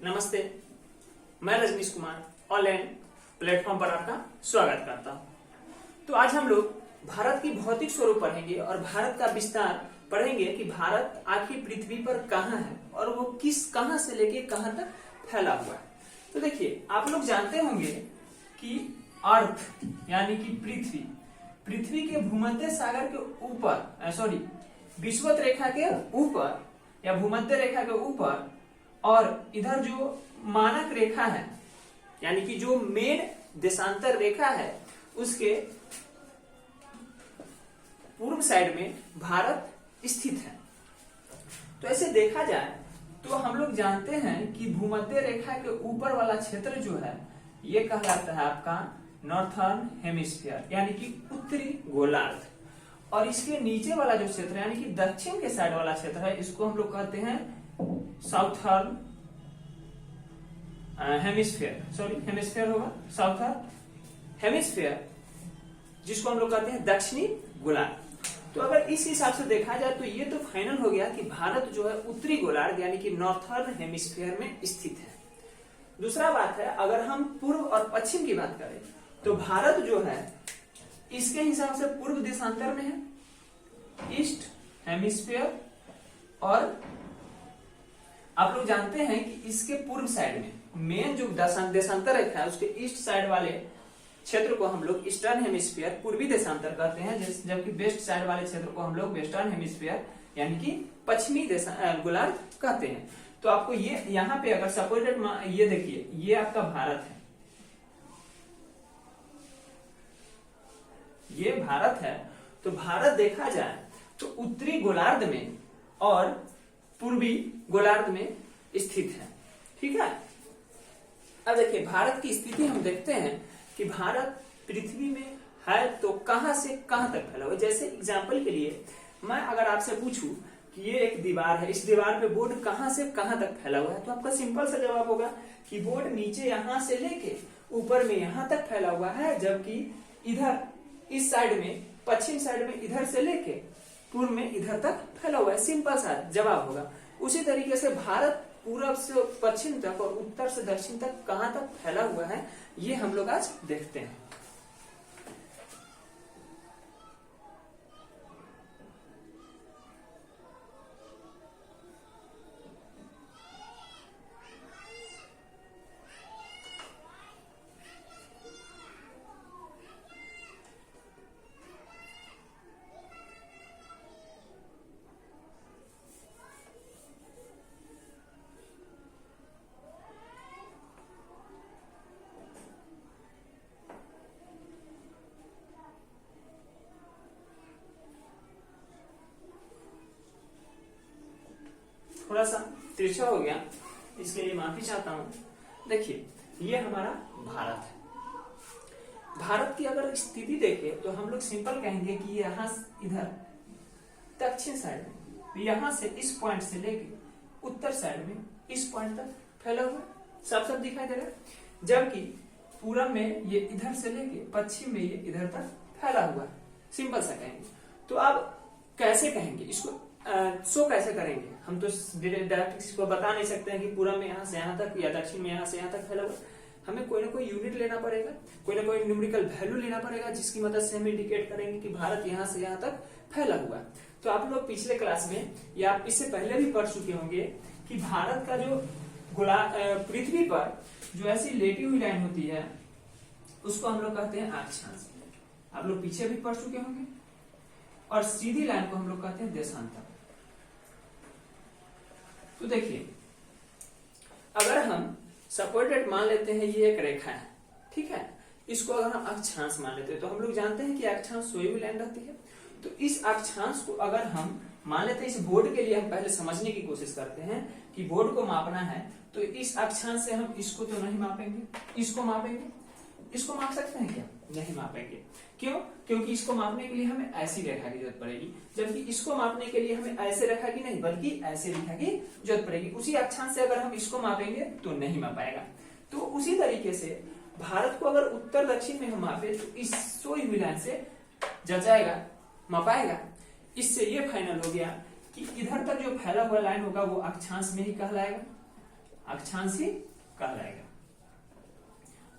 नमस्ते, मैं Rajneesh Kumar online platform पर आपका स्वागत करता हूं। तो आज हम लोग भारत की भौतिक स्वरूप पढ़ेंगे और भारत का विस्तार पढ़ेंगे कि भारत आखिर पृथ्वी पर कहाँ है और वो कहाँ से लेके कहाँ तक फैला हुआ है। तो देखिए, आप लोग जानते होंगे कि अर्थ यानी कि पृथ्वी के भूमध्य सागर के ऊपर विषुवत रेखा के ऊपर या भूमध्य रेखा के ऊपर और इधर जो मानक रेखा है यानी कि जो मेन देशांतर रेखा है उसके पूर्व साइड में भारत स्थित है। तो ऐसे देखा जाए तो हम लोग जानते हैं कि भूमध्य रेखा के ऊपर वाला क्षेत्र जो है ये कहलाता है आपका नॉर्थर्न हेमिस्फीयर यानी कि उत्तरी गोलार्ध, और इसके नीचे वाला जो क्षेत्र यानी कि दक्षिण के साइड वाला क्षेत्र है इसको हम लोग कहते हैं साउथर्न हेमिस्फीयर होगा, साउथर्न हेमिस्फीयर जिसको हम लोग कहते हैं दक्षिणी गोलार्ध। तो अगर इस हिसाब से देखा जाए तो ये तो फाइनल हो गया कि भारत जो है उत्तरी गोलार्ध यानी कि नॉर्थर्न हेमिस्फीयर में स्थित है। दूसरा बात है, अगर हम पूर्व और पश्चिम की बात करें तो भारत जो है इसके हिसाब से पूर्व देशांतर में है, ईस्ट हेमिस्फीयर, और आप लोग जानते हैं कि इसके पूर्व साइड में मेन जो देशांतर रेखा है उसके ईस्ट साइड वाले क्षेत्र को हम लोग ईस्टर्न हेमिस्फीयर पूर्वी देशांतर कहते हैं, जबकि वेस्ट साइड वाले क्षेत्र को हम लोग वेस्टर्न हेमिस्फीयर यानी कि पश्चिमी गोलार्ध कहते हैं। तो आपको ये यहाँ पे अगर सपोर्टेड ये देखिए, ये आपका भारत है, ये भारत है। तो भारत देखा जाए तो उत्तरी गोलार्ध में और पूर्वी गोलार्ध में स्थित है। ठीक है, अब देखिए भारत की स्थिति हम देखते हैं कि भारत पृथ्वी में है तो कहां से कहां तक फैला हुआ है। जैसे एग्जांपल के लिए मैं अगर आपसे पूछूं कि ये एक दीवार है, इस दीवार पे बोर्ड कहां से कहां तक फैला हुआ है, तो आपका सिंपल सा जवाब होगा कि बोर्ड नीचे यहां से लेके ऊपर में यहां तक फैला हुआ है, जबकि इधर इस साइड में पश्चिम साइड में इधर से लेके पूर्व में इधर तक फैला हुआ है। सिंपल सा जवाब होगा। उसी तरीके से भारत पूरब से पश्चिम तक और उत्तर से दक्षिण तक कहां तक फैला हुआ है ये हम लोग आज देखते हैं। थोड़ा सा तिरछा हो गया, इसके लिए माफी चाहता हूं। देखिए, ये हमारा भारत है। भारत की अगर स्थिति देखें तो हम लोग सिंपल कहेंगे कि यहाँ इधर दक्षिण साइड में यहां से इस पॉइंट से लेके उत्तर साइड में इस पॉइंट तक फैला हुआ साफ साफ दिखाई दे रहा है, जबकि पूरब में ये इधर से लेके पश्चिम में ये इधर तक फैला हुआ है। सिंपल सा कहेंगे। तो अब कैसे कहेंगे इसको, शो कैसे करेंगे? हम तो डायरेक्ट इसको बता नहीं सकते हैं कि पूरब में यहाँ से यहाँ तक या दक्षिण में यहाँ से यहाँ तक फैला हुआ। हमें कोई ना कोई यूनिट लेना पड़ेगा, कोई ना कोई न्यूमेरिकल वैल्यू लेना पड़ेगा जिसकी मदद से हम इंडिकेट करेंगे कि भारत यहाँ से यहाँ तक फैला हुआ है। तो आप लोग पिछले क्लास में या आप इससे पहले भी पढ़ चुके होंगे कि भारत का जो पृथ्वी पर जो ऐसी लेटी हुई लाइन होती है उसको हम लोग कहते हैं अक्षांश। आप लोग पीछे भी पढ़ चुके होंगे। और सीधी लाइन को हम लोग कहते हैं देशांतर। तो देखिए, अगर हम सपोर्टेड मान लेते हैं ये एक रेखा है, ठीक है, इसको अगर हम अक्षांश मान लेते हैं तो हम लोग जानते हैं कि अक्षांश सोई हुई लाइन रहती है। तो इस अक्षांश को अगर हम मान लेते हैं, इस बोर्ड के लिए हम पहले समझने की कोशिश करते हैं कि बोर्ड को मापना है तो इस अक्षांश से हम इसको तो नहीं मापेंगे, इसको मापेंगे। इसको माप सकते हैं क्या? नहीं मापेंगे। क्यों? क्योंकि इसको मापने के लिए हमें ऐसी रेखा की जरूरत पड़ेगी, जबकि इसको मापने के लिए हमें ऐसे रेखा की नहीं बल्कि ऐसे रेखा की जरूरत पड़ेगी। उसी अक्षांश से अगर हम इसको मापेंगे तो नहीं माप पाएगा। तो उसी तरीके से भारत को अगर उत्तर दक्षिण में हम मापे तो इस सोई हुई लाइन से जचाएगा, मापाएगा। इससे ये फाइनल हो गया कि इधर तक जो फैला हुआ लाइन होगा वो अक्षांश में ही कहलाएगा अक्षांशी कहलाएगा।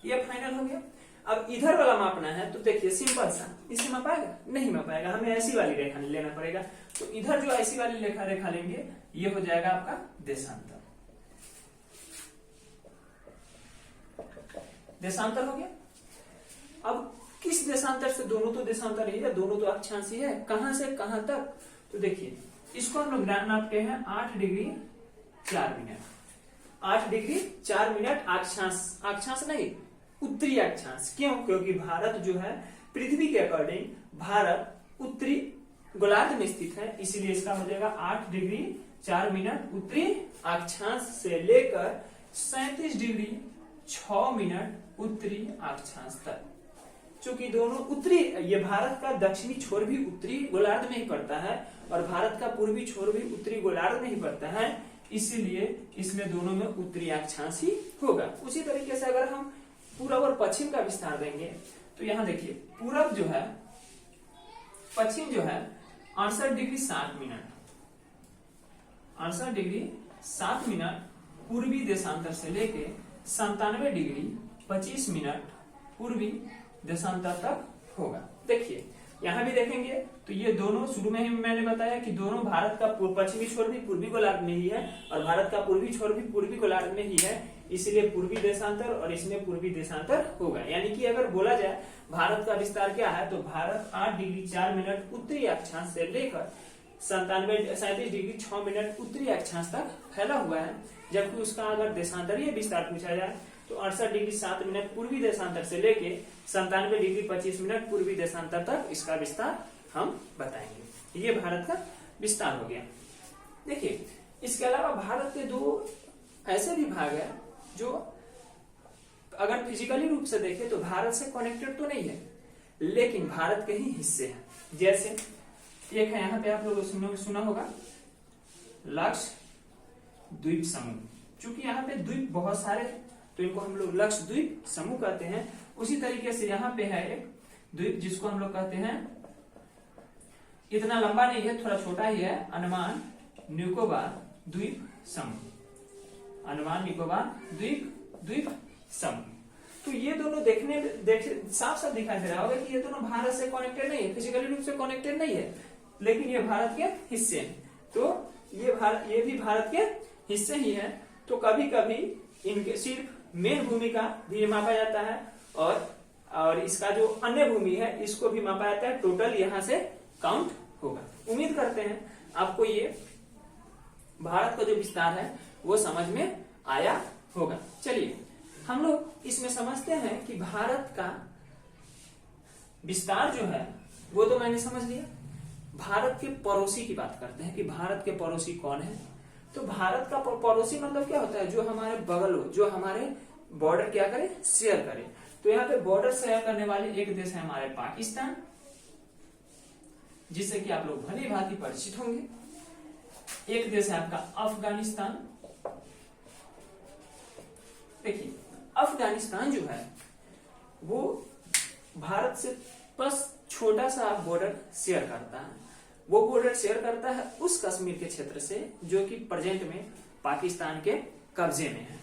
ये फाइनल हो गया। अब इधर वाला मापना है तो देखिए सिंपल सा, इसे मापाएगा नहीं मापाएगा, हमें ऐसी वाली रेखा लेना पड़ेगा। तो इधर जो ऐसी वाली रेखा लेंगे ये हो जाएगा आपका देशांतर। देशांतर हो गया। अब किस देशांतर से, दोनों तो देशांतर ही है, दोनों तो अक्षांशी है, कहां से कहां तक, तो देखिए इसको हम लोग नापते हैं 8 डिग्री 4 मिनट। 8 डिग्री 4 मिनट अक्षांश नहीं, उत्तरी अक्षांश। क्यों? क्योंकि भारत जो है पृथ्वी के अकॉर्डिंग भारत उत्तरी गोलार्ध में स्थित है, इसीलिए इसका हो जाएगा 8 डिग्री 4 मिनट उत्तरी अक्षांश से लेकर 37 डिग्री 6 मिनट उत्तरी अक्षांश तक। चूंकि दोनों उत्तरी, ये भारत का दक्षिणी छोर भी उत्तरी गोलार्ध में ही पड़ता है और भारत का पूर्वी छोर भी उत्तरी गोलार्ध में ही पड़ता है, इसीलिए इसमें दोनों में उत्तरी अक्षांश ही होगा। उसी तरीके से अगर हम पूरब और पश्चिम का विस्तार देंगे तो यहाँ देखिए पूरब जो है, पश्चिम जो है 68 डिग्री 7 मिनट, 68 डिग्री 7 मिनट पूर्वी देशांतर से लेके 97 डिग्री 25 मिनट पूर्वी देशांतर तक होगा। देखिए यहाँ भी देखेंगे तो ये दोनों, शुरू में ही मैंने बताया कि दोनों भारत का पश्चिमी छोर भी पूर्वी गोलार्ध में ही है और भारत का पूर्वी छोर भी पूर्वी गोलार्ध में ही है, इसलिए पूर्वी देशांतर और इसमें पूर्वी देशांतर होगा। यानी कि अगर बोला जाए भारत का विस्तार क्या है, तो भारत 8 डिग्री 4 मिनट उत्तरी अक्षांश से लेकर 37 डिग्री 6 मिनट उत्तरी अक्षांश तक फैला हुआ है। जबकि उसका अगर देशांतरीय विस्तार पूछा जाए तो 68 डिग्री 7 मिनट पूर्वी देशांतर से लेके 97 डिग्री 25 मिनट पूर्वी देशांतर तक इसका विस्तार हम बताएंगे। ये भारत का विस्तार हो गया। देखिए इसके अलावा भारत के दो ऐसे भी भाग है जो अगर फिजिकली रूप से देखें तो भारत से कनेक्टेड तो नहीं है, लेकिन भारत के ही हिस्से हैं। जैसे एक है, यहाँ पे आप लोगों ने सुना होगा लक्षद्वीप समूह। चूंकि यहाँ पे द्वीप बहुत सारे हैं तो इनको हम लोग लक्षद्वीप समूह कहते हैं। उसी तरीके से यहाँ पे है एक द्वीप जिसको हम लोग कहते हैं, इतना लंबा नहीं है, थोड़ा छोटा ही है, अंडमान निकोबार द्वीप समूह। अंडमान निकोबार द्वीप समूह। तो ये दोनों साफ साफ दिखाई दे रहा होगा कि ये दोनों भारत से कनेक्टेड नहीं है, फिजिकली रूप से कनेक्टेड नहीं है, लेकिन ये भारत के हिस्से हैं। तो ये भी भारत के हिस्से ही है। तो कभी कभी इनके सिर्फ मेन भूमि का भी मापा जाता है और इसका जो अन्य भूमि है इसको भी मापा जाता है। टोटल यहाँ से काउंट होगा। उम्मीद करते हैं आपको ये भारत का जो विस्तार है वो समझ में आया होगा। चलिए हम लोग इसमें समझते हैं कि भारत का विस्तार जो है वो तो मैंने समझ लिया। भारत के पड़ोसी की बात करते हैं कि भारत के पड़ोसी कौन है। तो भारत का पड़ोसी मतलब क्या होता है, जो हमारे बगल हो, जो हमारे बॉर्डर क्या करे, शेयर करे। तो यहाँ पे बॉर्डर शेयर करने वाले एक देश है हमारे पाकिस्तान, जिससे कि आप लोग भली भांति परिचित होंगे। एक देश है आपका अफगानिस्तान। देखिए अफगानिस्तान जो है वो भारत से बस छोटा सा बॉर्डर शेयर करता है। वो बॉर्डर शेयर करता है उस कश्मीर के क्षेत्र से जो कि प्रेजेंट में पाकिस्तान के कब्जे में है।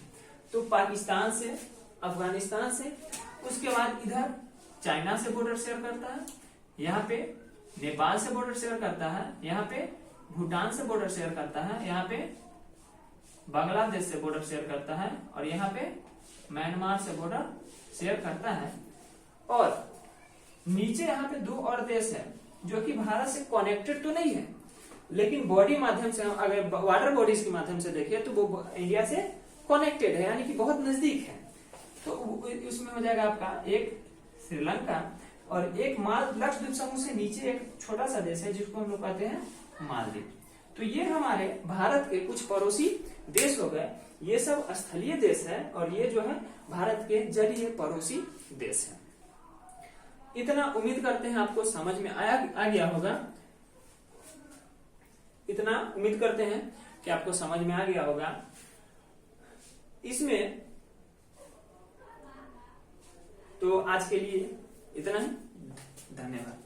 तो पाकिस्तान से, अफगानिस्तान से, उसके बाद इधर चाइना से बॉर्डर शेयर करता है, यहाँ पे नेपाल से बॉर्डर शेयर करता है, यहाँ पे भूटान से बॉर्डर शेयर करता है, यहाँ पे बांग्लादेश से बॉर्डर शेयर करता है और यहाँ पे म्यांमार से बॉर्डर शेयर करता है। और नीचे यहाँ पे दो और देश है जो कि भारत से कनेक्टेड तो नहीं है, लेकिन बॉडी माध्यम से, अगर वाटर बॉडीज के माध्यम से देखें तो वो इंडिया से कनेक्टेड है, यानी कि बहुत नजदीक है। तो उसमें हो जाएगा आपका एक श्रीलंका और एक लक्षद्वीप समूह से नीचे एक छोटा सा देश है जिसको हम लोग कहते हैं मालदीव। तो ये हमारे भारत के कुछ पड़ोसी देश हो गए। ये सब स्थलीय देश है और ये जो है भारत के जलीय पड़ोसी देश है। इतना उम्मीद करते हैं आपको समझ में आ गया होगा। इतना उम्मीद करते हैं कि आपको समझ में आ गया होगा। इसमें तो आज के लिए इतना ही। धन्यवाद।